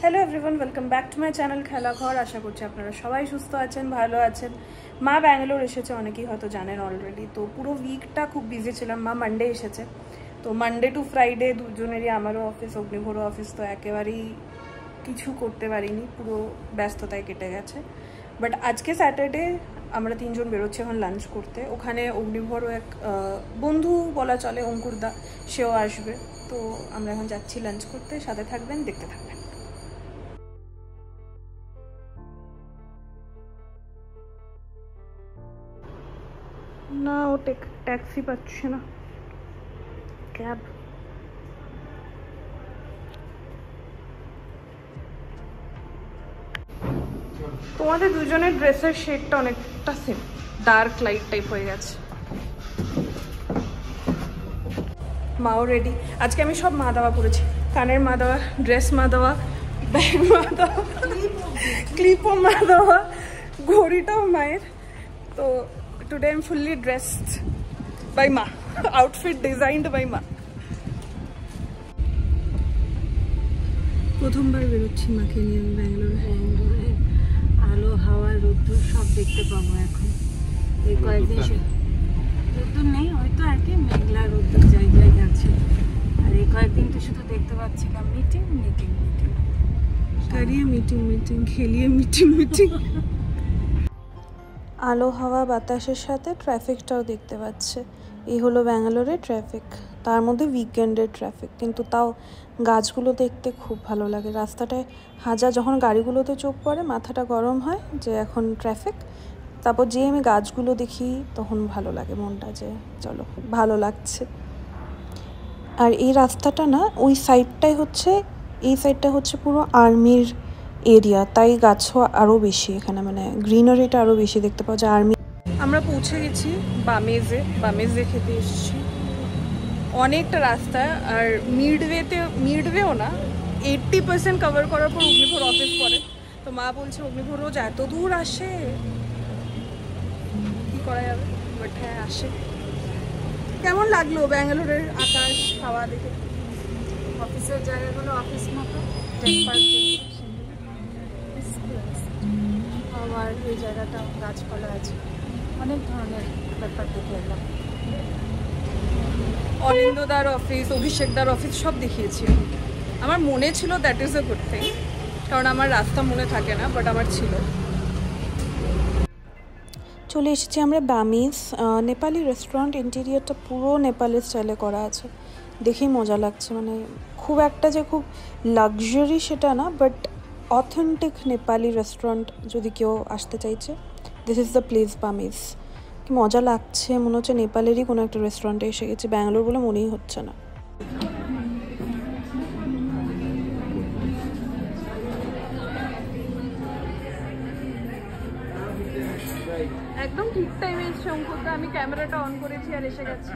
Hello everyone, welcome back to my channel Khelaghar. আশা করছি আপনারা সবাই সুস্থ আছেন, ভালো আছেন। মা ব্যাঙ্গালোর এসেছে, অনেকেই হয়তো জানেন অলরেডি। তো পুরো উইকটা খুব বিজি ছিলাম। মা মানডে এসেছে, তো মানডে টু ফ্রাইডে দুজনেরই, আমারও অফিস অগ্নিভোরও অফিস, তো একেবারেই কিছু করতে পারিনি, পুরো ব্যস্ততায় কেটে গেছে। বাট আজকে স্যাটারডে আমরা তিনজন বেরোচ্ছি এখন লাঞ্চ করতে। ওখানে অগ্নিভোরও এক বন্ধু বলা চলে, অঙ্কুরদা, সেও আসবে। তো আমরা এখন যাচ্ছি লাঞ্চ করতে, সাথে থাকবেন, দেখতে থাকবেন। না, ও ট্যাক্সি পাচ্ছে না, ক্যাব। তোমাদের দুজনের ড্রেসের শেডটা অনেকটা সেম, ডার্ক লাইট টাইপ হয়ে গেছে। মাও রেডি। আজকে আমি সব মা দাওয়া করেছি, কানের মা দেওয়া, ড্রেস মা দেওয়া, ব্যাগ মা দেওয়া, ক্লিপও মা দেওয়া, ঘড়িটাও মায়ের। তো today I am fully dressed by Ma, outfit designed by Ma. প্রথমবার বেরোচ্ছি মাকে নিয়ে আমি ব্যাঙ্গালোরে। আলো, হাওয়া, রোদ্দুর সব দেখতে পাবো এখন। এই কয়েকদিন রোদ্দুর নেই, হয়তো আর কি মেঘলা রোদ্দুর জায়গায় আছে। আর এই কয়েকদিন তো শুধু দেখতে পাচ্ছিলাম মিটিং মিটিং মিটিং, দাঁড়িয়ে মিটিং মিটিং, খেলিয়ে মিটিং মিটিং। আলো, হাওয়া, বাতাসের সাথে ট্রাফিকটাও দেখতে পাচ্ছে। এই হলো ব্যাঙ্গালোরের ট্রাফিক, তার মধ্যে উইকেন্ডের ট্রাফিক। কিন্তু তাও গাছগুলো দেখতে খুব ভালো লাগে। রাস্তাটায় যখন গাড়িগুলোতে চোখ পড়ে মাথাটা গরম হয় যে এখন ট্রাফিক। তারপর যে আমি গাছগুলো দেখি তখন ভালো লাগে মনটা, যে চলো ভালো লাগছে। আর এই রাস্তাটা না, ওই সাইডটাই হচ্ছে, এই সাইডটা হচ্ছে পুরো আর্মির এরিয়া, তাই গাছও আরও বেশি এখানে, মানে গ্রিনারিটা আরও বেশি দেখতে পাওয়া যায়। আর্মি। আমরা পৌঁছে গেছি বামেজে খেতে এসেছি। অনেকটা রাস্তা, আর মিডওয়েও না, 80% কভার করার পর অগ্নিভোর অফিস পড়ে। তো মা বলছে অগ্নিভোর রোজ এত দূর আসে, কি করা যাবে, বাট হ্যাঁ আসে। কেমন লাগলো ব্যাঙ্গালোরের আকাশ হাওয়া দেখে? অফিসের জায়গাগুলো অফিস মতো, আবার এই জায়গাটা গাছপালা আছে, অনেক ধরনের ব্যাপার দেখে এলাম। অনিন্দদার অফিস, অভিষেকদার অফিস সব দেখিয়েছি। আমার মনে ছিল, that is a good thing, কারণ আমার রাস্তা মনে থাকে না, বাট আমার ছিল। চলে এসেছি আমরা বামিজ, নেপালি রেস্টুরেন্ট। ইন্টেরিয়ারটা পুরো নেপালি স্টাইলে করা আছে, দেখেই মজা লাগছে। মানে খুব একটা যে খুব লাক্সারি সেটা না, বাট অথেন্টিক নেপালি রেস্টুরেন্ট যদি কেউ আসতে চাইছে, দিস ইজ দ্য প্লেস বামিজ। কি মজা লাগছে, মনে হচ্ছে নেপালেরই কোনো একটা রেস্টুরেন্টে এসে গেছি, ব্যাঙ্গালোর বলে মনেই হচ্ছে না। একদম ঠিক টাইমে এসছে অঙ্কুরদা, আমি ক্যামেরাটা অন করেছি আর এসে গেছি।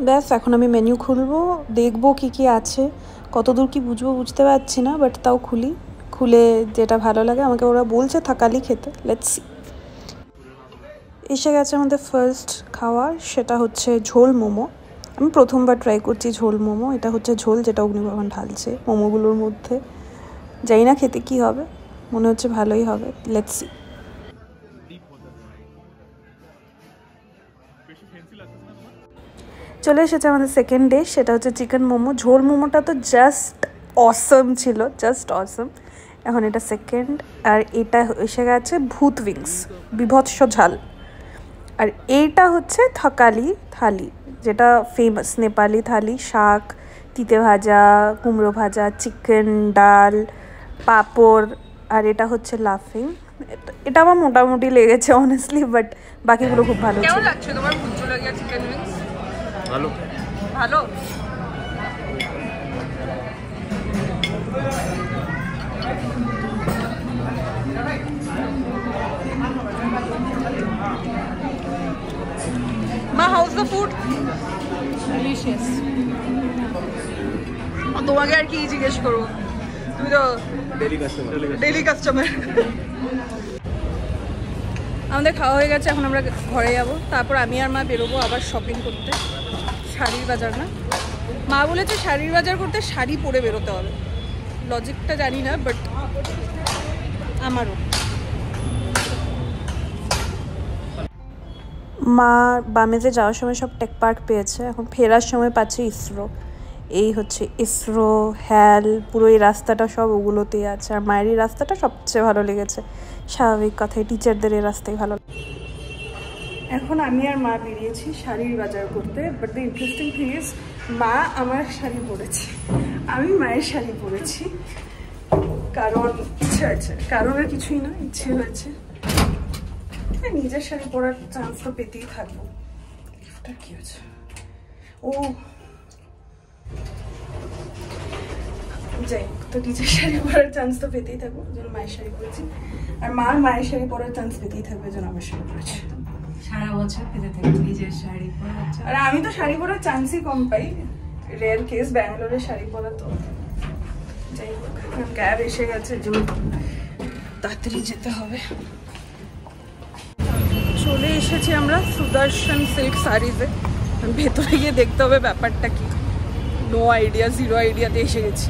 ব্যাস, এখন আমি মেনু খুলবো, দেখবো কি কি আছে, কতদূর কি বুঝবো বুঝতে পারছি না, বাট তাও খুলে যেটা ভালো লাগে। আমাকে ওরা বলছে থাকালি খেতে, লেটস সি। এসে গেছে আমাদের ফার্স্ট খাওয়ার, সেটা হচ্ছে ঝোল মোমো। আমি প্রথমবার ট্রাই করছি ঝোল মোমো। এটা হচ্ছে ঝোল যেটা অগ্নিভবন ঢালছে মোমোগুলোর মধ্যে। জানি না খেতে কি হবে, মনে হচ্ছে ভালোই হবে, লেটস সি। চলে এসেছে আমাদের সেকেন্ড ডিশ, সেটা হচ্ছে চিকেন মোমো। ঝোল মোমোটা তো জাস্ট অসম ছিল, জাস্ট অসম। এখন এটা সেকেন্ড, আর এটা এসে গেছে ভূত উইংস, বিভৎস ঝাল। আর এইটা হচ্ছে থাকালি থালি, যেটা ফেমাস নেপালি থালি। শাক, তিতে ভাজা, কুমড়ো ভাজা, চিকেন, ডাল, পাঁপড়, আর এটা হচ্ছে লাফিং। এটা আমার মোটামুটি লেগেছে অনেস্টলি, বাট বাকিগুলো খুব ভালো ছিল। কেমন লাগছে তোমার ভূত ঝোলাগিয়া চিকেন উইংস? ভালো ভালো। মা, হাউস দ্য ফুড? ডিলিশিয়াস। তোমাকে আর কি জিজ্ঞেস করবো, তুমি তো ডেইলি কাস্টমার। আমাদের খাওয়া হয়ে গেছে, এখন আমরা ঘরে যাব, তারপর আমি আর মা বেরোবো আবার শপিং করতে। শাড়ির বাজার না, মা বলেছে শাড়ির বাজার করতে শাড়ি পরে বেরোতে হবে, লজিকটা জানি না বাট আমারও। মা বামেতে যাওয়ার সময় সব টেক পার্ক পেয়েছে, এখন ফেরার সময় পাচ্ছে ইসরো। এই হচ্ছে ইসরো, হ্যাল, পুরো এই রাস্তাটা সব ওগুলোতেই আছে। আর মায়ের এই রাস্তাটা সবচেয়ে ভালো লেগেছে, স্বাভাবিক কথায় টিচারদের এই রাস্তায় ভালো। এখন আমি আর মা বেরিয়েছি শাড়ির বাজার করতে, but the interesting thing is মা আমার শাড়ি পরেছে, আমি মায়ের শাড়ি পরেছি, কারণ ইচ্ছে আছে, কারণের কিছুই না, ইচ্ছে হয়েছে। নিজের শাড়ি পরার চান্স তো পেতেই থাকবো। গিফটটা কি আছে? ও যাই হোক, তো নিজের শাড়ি পরার চান্স তো পেতেই থাকবো, যেন মায়ের শাড়ি পরেছি। আর মায়ের শাড়ি পরার চান্স পেতেই থাকবে, যেন আমার শাড়ি পরেছি। সারা বছর পেতে থাকবে নিজের শাড়ি পরা। আর আমি তো শাড়ি পরার চান্সই কম পাই, রেয়ার কেস ব্যাঙ্গালোরে শাড়ি পরা। তো যাই হোক, ক্যাব এসে গেছে, তাড়াতাড়ি যেতে হবে। চলে এসেছি আমরা সুদর্শন সিল্ক শাড়িতে, ভেতরে গিয়ে দেখতে হবে ব্যাপারটা কি। নো আইডিয়া, জিরো আইডিয়াতে এসে গেছি।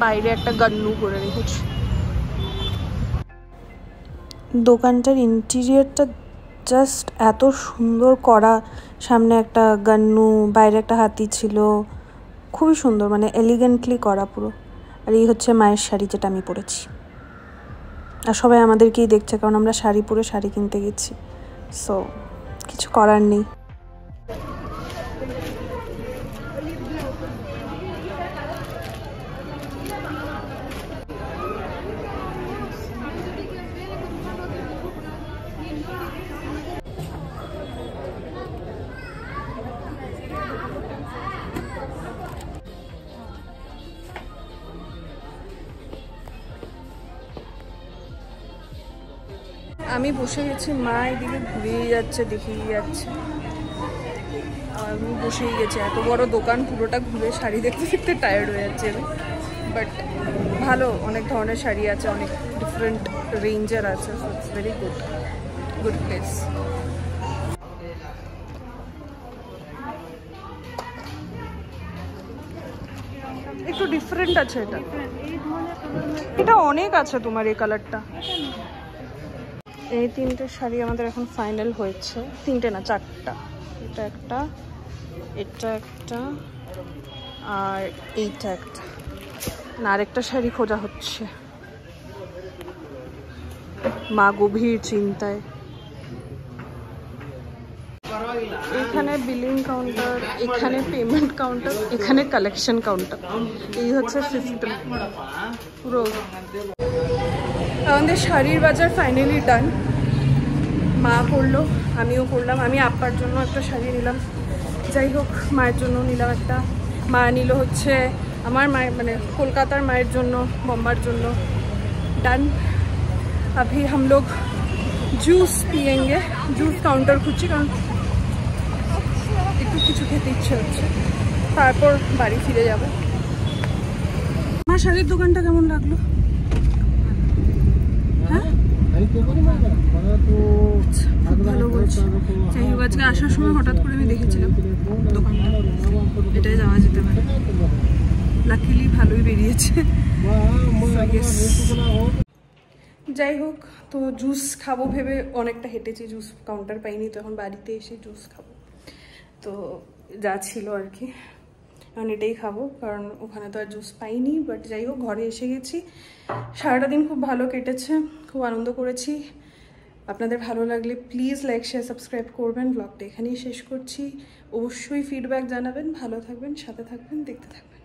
বাইরে একটা গান্নু করে রেখেছি। দোকানটার ইন্টেরিয়রটা জাস্ট এত সুন্দর করা, সামনে একটা গান্নু, বাইরে একটা হাতি ছিল, খুবই সুন্দর, মানে এলিগেন্টলি করা পুরো। আর এই হচ্ছে মায়ের শাড়ি, যেটা আমি পরেছি। আর সবাই আমাদেরকেই দেখছে, কারণ আমরা শাড়ি পরে শাড়ি কিনতে গেছি, সো কিছু করার নেই। আমি বসে গেছি, মা এদিকে ঘুরেই যাচ্ছে, দেখেই যাচ্ছে, আর আমি বসেই গেছি। এত বড় দোকান, পুরোটা ঘুরে শাড়ি দেখতে দেখতে টায়ার্ড হয়ে যাচ্ছে আমি। বাট ভালো, অনেক ধরনের শাড়ি আছে, অনেক ডিফারেন্ট রেঞ্জের আছে, so it's very good place. একটু ডিফারেন্ট আছে এটা, এটা অনেক আছে তোমার এই কালারটা। এই তিনটে শাড়ি আমাদের এখন ফাইনাল হয়েছে, তিনটে না চারটা, এটা একটা, এটা একটা, আর এইটা একটা। না, আরেকটা শাড়ি খোঁজা হচ্ছে, মা গভীর চিন্তায়। এখানে বিলিং কাউন্টার, এখানে পেমেন্ট কাউন্টার, এখানে কালেকশন কাউন্টার, এই হচ্ছে সিস্টেম পুরো। আমাদের শাড়ির বাজার ফাইনালি ডান, মা করলো, আমিও করলাম। আমি আপ্পার জন্য একটা শাড়ি নিলাম, যাই হোক মায়ের জন্য নিলাম একটা, মা নিল হচ্ছে আমার মায়ের, মানে কলকাতার মায়ের জন্য, বম্বার জন্য। ডান। अभी हम लोग জুস পিয়েঙ্গে, জুস কাউন্টার খুঁজছি, কারণ একটু কিছু খেতে ইচ্ছে হচ্ছে, তারপর বাড়ি ফিরে যাব। আমার শাড়ির দোকানটা কেমন লাগলো? হ্যাঁ, খুব ভালো বলছি। যাই হোক, আজকে আসার সময় হঠাৎ করে আমি দেখেছিলাম দোকানটা, এটাই যাওয়া যেতে পারে। লাকিলি ভালোই বেরিয়েছে। যাই হোক, তো জুস খাবো ভেবে অনেকটা হেঁটেছি, জুস কাউন্টার পাইনি, তো এখন বাড়িতে এসে জুস খাবো। তো যা ছিল আর কি, এখন এটাই খাবো, কারণ ওখানে তো আর জুস পাইনি। বাট যাই হোক, ঘরে এসে গেছি। সারাটা দিন খুব ভালো কেটেছে, খুব আনন্দ করেছি। আপনাদের ভালো লাগলে প্লিজ লাইক, শেয়ার, সাবস্ক্রাইব করবেন। ব্লগটা এখানেই শেষ করছি। অবশ্যই ফিডব্যাক জানাবেন। ভালো থাকবেন, সাথে থাকবেন, দেখতে থাকবেন।